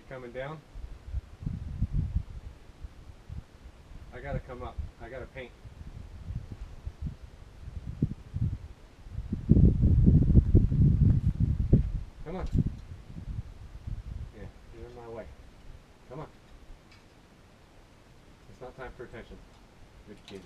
coming down? I gotta come up. I gotta paint. Come on. Yeah, you're in my way. Come on. It's not time for attention. Good kitty.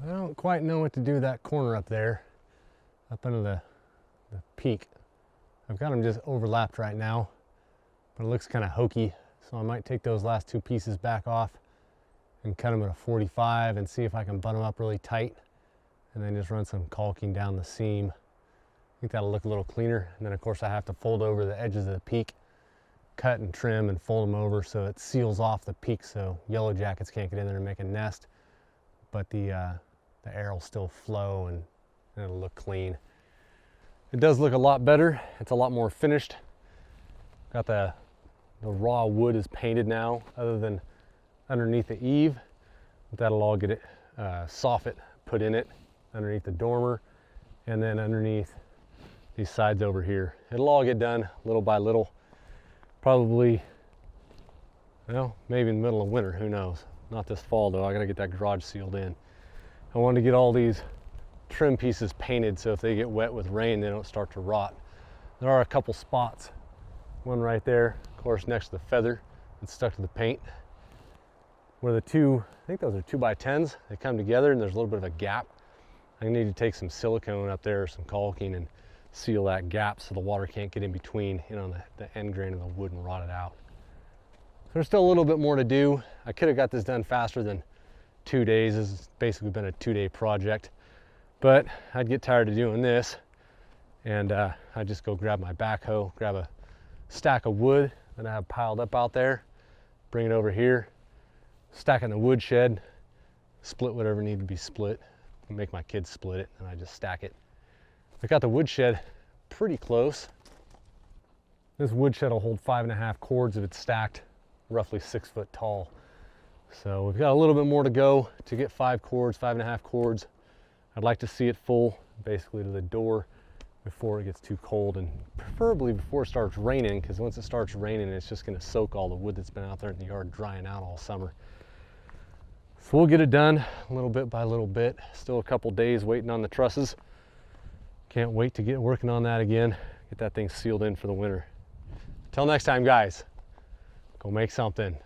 I don't quite know what to do with that corner up there, up under the peak. I've got them just overlapped right now, but it looks kind of hokey, so I might take those last two pieces back off and cut them at a 45 and see if I can butt them up really tight, and then just run some caulking down the seam. I think that'll look a little cleaner. And then of course I have to fold over the edges of the peak, cut and trim and fold them over so it seals off the peak so yellow jackets can't get in there and make a nest, but the air will still flow and it'll look clean. It does look a lot better. It's a lot more finished. Got the raw wood is painted now, other than underneath the eave. That'll all get it soffit put in it underneath the dormer, and then underneath these sides over here. It'll all get done little by little. Probably, well, maybe in the middle of winter, who knows. Not this fall though. I gotta get that garage sealed in. I wanted to get all these trim pieces painted so if they get wet with rain, they don't start to rot. There are a couple spots. One right there, of course, next to the feather. It's stuck to the paint. Where the two, I think those are 2x10s, they come together and there's a little bit of a gap. I need to take some silicone up there, or some caulking, and seal that gap so the water can't get in between, you know, the end grain of the wood and rot it out. So there's still a little bit more to do. I could have got this done faster than 2 days. This has basically been a 2-day project, but I'd get tired of doing this, and I'd just go grab my backhoe, grab a stack of wood that I have piled up out there, bring it over here, stack it in the wood shed, split whatever needed to be split, make my kids split it, and I just stack it. I got the wood shed pretty close. This wood shed will hold 5.5 cords if it's stacked roughly 6 foot tall. So we've got a little bit more to go to get 5 cords, 5.5 cords. I'd like to see it full basically to the door before it gets too cold, and preferably before it starts raining, because once it starts raining, it's just going to soak all the wood that's been out there in the yard drying out all summer. So we'll get it done a little bit by little bit. Still a couple days waiting on the trusses. Can't wait to get working on that again, get that thing sealed in for the winter. Until next time, guys, go make something.